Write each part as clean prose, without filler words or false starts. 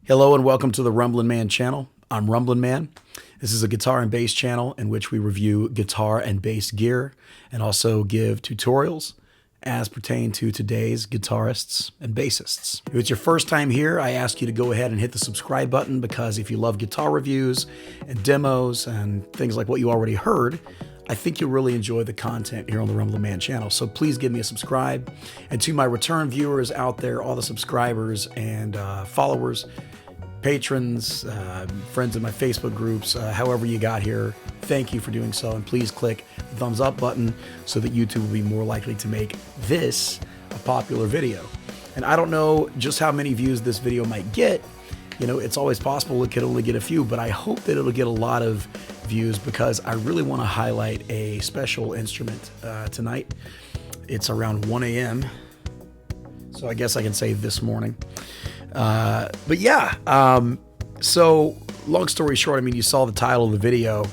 Hello and welcome to the Rumblin' Man channel. I'm Rumblin' Man. This is a guitar and bass channel in which we review guitar and bass gear and also give tutorials as pertain to today's guitarists and bassists. If it's your first time here, I ask you to go ahead and hit the subscribe button, because if you love guitar reviews and demos and things like what you already heard, I think you'll really enjoy the content here on the Rumblin' Man channel. So please give me a subscribe. And to my return viewers out there, all the subscribers and followers, patrons, friends in my Facebook groups, however you got here, thank you for doing so. And please click the thumbs up button so that YouTube will be more likely to make this a popular video. And I don't know just how many views this video might get. You know, it's always possible it could only get a few, but I hope that it'll get a lot of views, because I really want to highlight a special instrument tonight. It's around 1 a.m. So I guess I can say this morning. But yeah, so long story short, I mean, you saw the title of the video,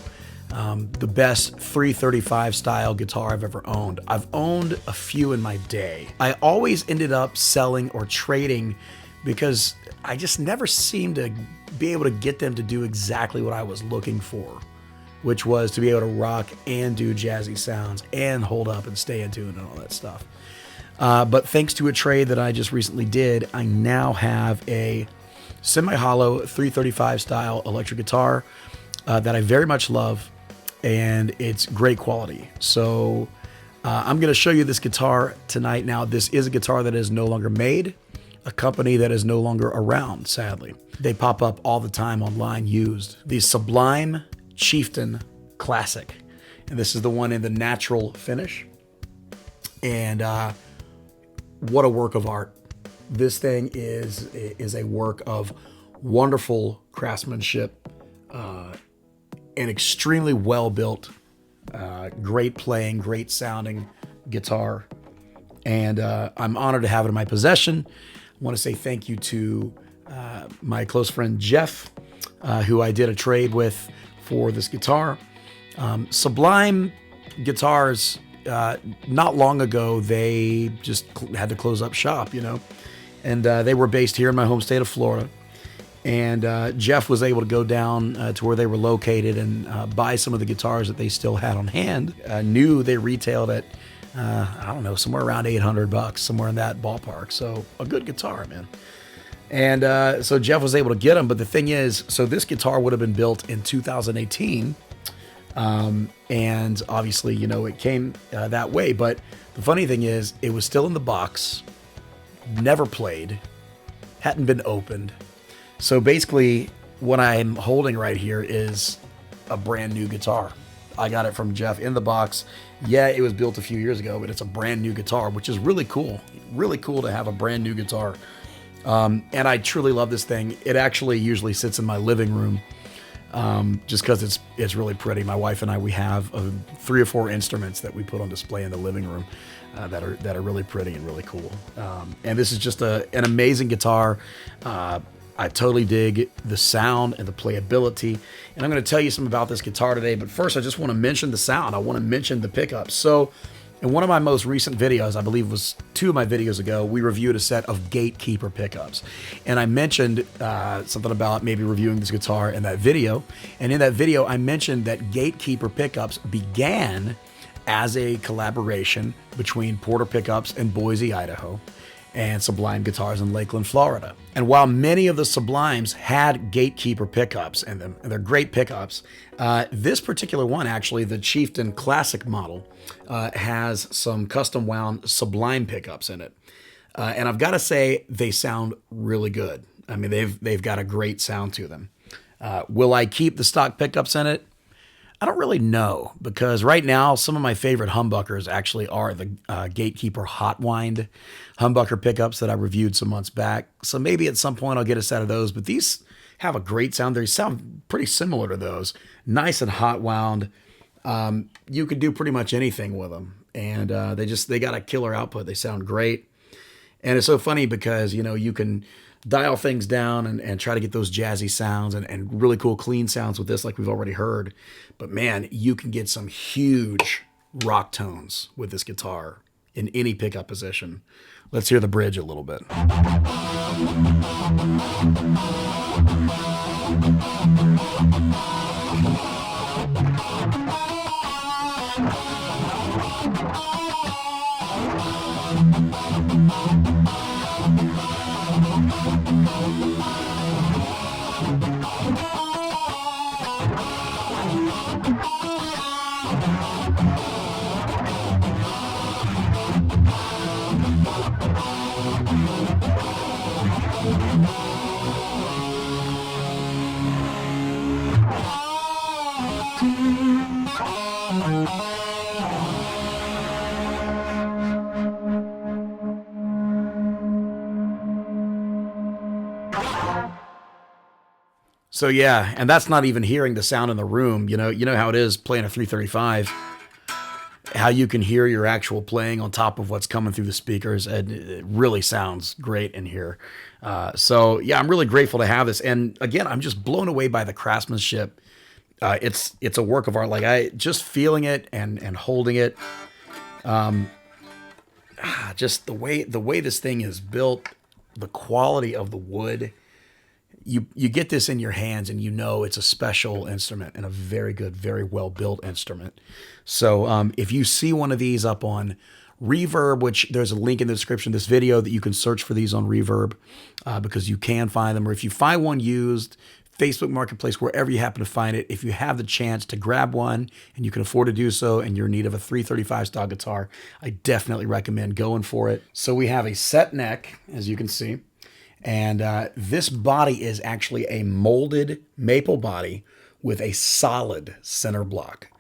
the best 335 style guitar I've ever owned. I've owned a few in my day. I always ended up selling or trading because I just never seemed to be able to get them to do exactly what I was looking for, which was to be able to rock and do jazzy sounds and hold up and stay in tune and all that stuff. But thanks to a trade that I just recently did, I now have a semi-hollow 335 style electric guitar that I very much love, and it's great quality. So I'm going to show you this guitar tonight. Now, this is a guitar that is no longer made, a company that is no longer around, sadly. They pop up all the time online used. The Sublime Chieftain Classic. And this is the one in the natural finish. And what a work of art. This thing is a work of wonderful craftsmanship, an extremely well built, great playing, great sounding guitar. And I'm honored to have it in my possession. I want to say thank you to my close friend Jeff, who I did a trade with for this guitar. Sublime Guitars, not long ago, they just had to close up shop, you know, and they were based here in my home state of Florida. And Jeff was able to go down to where they were located and buy some of the guitars that they still had on hand. Knew they retailed at, I don't know, somewhere around $800, somewhere in that ballpark. So a good guitar, man. And so Jeff was able to get them. But the thing is, so this guitar would have been built in 2018. And obviously, you know, it came that way. But the funny thing is, it was still in the box, never played, hadn't been opened. So basically, what I'm holding right here is a brand new guitar. I got it from Jeff in the box. Yeah, it was built a few years ago, but it's a brand new guitar, which is really cool. Really cool to have a brand new guitar. And I truly love this thing. It actually usually sits in my living room, just because it's really pretty. My wife and I, we have 3 or 4 instruments that we put on display in the living room that are really pretty and really cool. And this is just an amazing guitar. I totally dig the sound and the playability. And I'm going to tell you some about this guitar today. But first, I just want to mention the sound. I want to mention the pickups. So In one of my most recent videos, I believe it was 2 of my videos ago, we reviewed a set of Gatekeeper pickups. And I mentioned something about maybe reviewing this guitar in that video. And in that video, I mentioned that Gatekeeper pickups began as a collaboration between Porter Pickups in Boise, Idaho, and Sublime Guitars in Lakeland, Florida. And while many of the Sublimes had Gatekeeper pickups in them, and they're great pickups, this particular one, actually, the Chieftain Classic model, has some custom wound Sublime pickups in it. And I've got to say, they sound really good. I mean, they've got a great sound to them. Will I keep the stock pickups in it? I don't really know, because right now some of my favorite humbuckers actually are the Gatekeeper Hot Wind humbucker pickups that I reviewed some months back. So maybe at some point I'll get a set of those, but these have a great sound. They sound pretty similar to those. Nice and hot wound. You could do pretty much anything with them. And they got a killer output. They sound great. And it's so funny because, you know, you can dial things down and try to get those jazzy sounds and really cool clean sounds with this, like we've already heard. But man, you can get some huge rock tones with this guitar in any pickup position. Let's hear the bridge a little bit. So yeah, and that's not even hearing the sound in the room. You know how it is playing a 335, how you can hear your actual playing on top of what's coming through the speakers, and it really sounds great in here. So yeah, I'm really grateful to have this. And again, I'm just blown away by the craftsmanship. It's a work of art. Like I just feeling it and holding it. Just the way this thing is built, the quality of the wood. You get this in your hands and you know it's a special instrument and a very good, very well built instrument. So if you see one of these up on Reverb, which there's a link in the description of this video that you can search for these on Reverb because you can find them. Or if you find one used, Facebook Marketplace, wherever you happen to find it, if you have the chance to grab one and you can afford to do so and you're in need of a 335 style guitar, I definitely recommend going for it. So we have a set neck, as you can see. And this body is actually a molded maple body with a solid center block.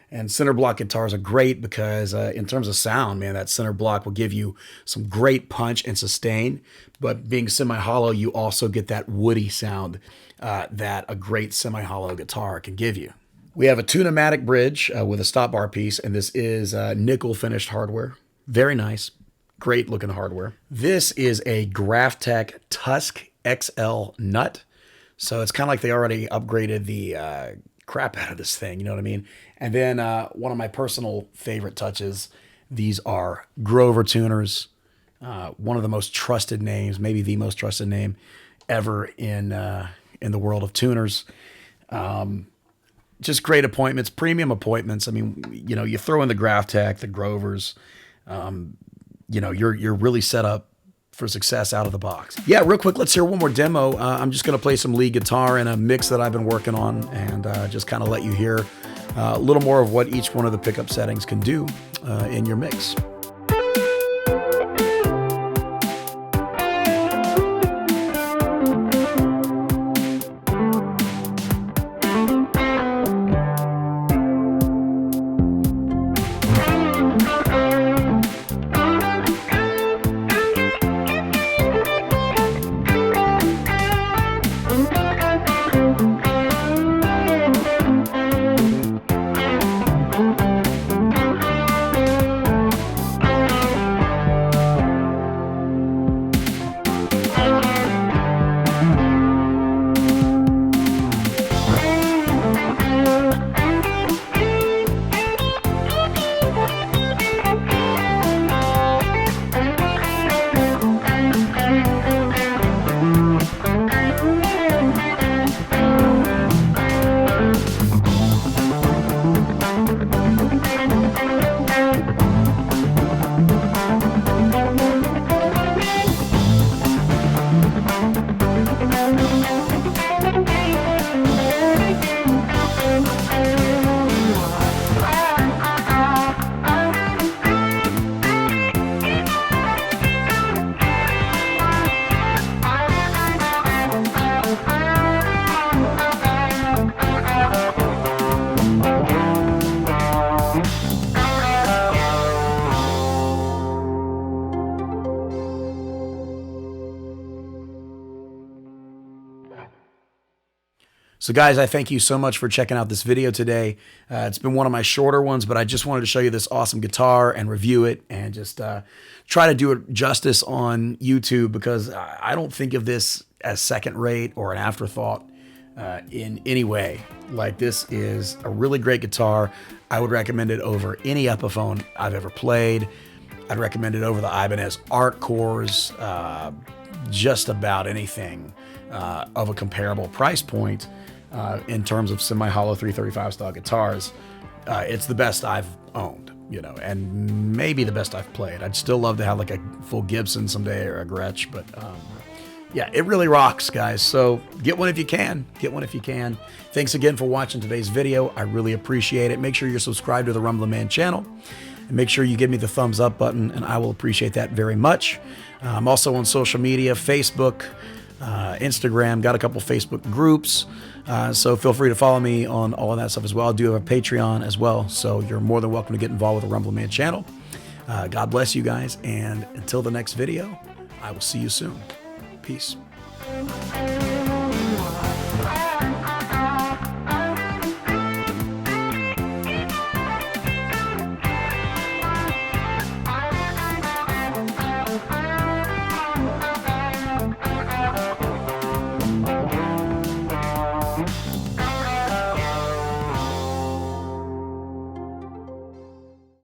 And center block guitars are great because in terms of sound, man, that center block will give you some great punch and sustain. But being semi-hollow, you also get that woody sound that a great semi-hollow guitar can give you. We have a Tune-O-Matic bridge with a stop bar piece, and this is nickel finished hardware. Very nice. Great looking hardware. This is a Graphtec Tusk XL nut. So it's kind of like they already upgraded the crap out of this thing, you know what I mean? And then one of my personal favorite touches, these are Grover tuners. One of the most trusted names, maybe the most trusted name ever in the world of tuners. Just great appointments, premium appointments. I mean, you know, you throw in the Graphtec, the Grovers, you know, you're really set up for success out of the box. Yeah, real quick, let's hear one more demo. I'm just gonna play some lead guitar in a mix that I've been working on and just kind of let you hear a little more of what each one of the pickup settings can do in your mix. So guys, I thank you so much for checking out this video today. It's been one of my shorter ones, but I just wanted to show you this awesome guitar and review it and just try to do it justice on YouTube, because I don't think of this as second rate or an afterthought in any way. Like, this is a really great guitar. I would recommend it over any Epiphone I've ever played. I'd recommend it over the Ibanez Art Cores, just about anything of a comparable price point. In terms of semi-hollow 335 style guitars, it's the best I've owned, you know, and maybe the best I've played. I'd still love to have like a full Gibson someday or a Gretsch, but yeah, it really rocks, guys. So get one if you can. Get one if you can. Thanks again for watching today's video. I really appreciate it. Make sure you're subscribed to the Rumbling Man channel, and make sure you give me the thumbs up button, and I will appreciate that very much. I'm also on social media, Facebook, Instagram, got a couple Facebook groups, so feel free to follow me on all of that stuff as well. I do have a Patreon as well, so you're more than welcome to get involved with the Rumbling Man channel. God bless you guys, and until the next video, I will see you soon. Peace.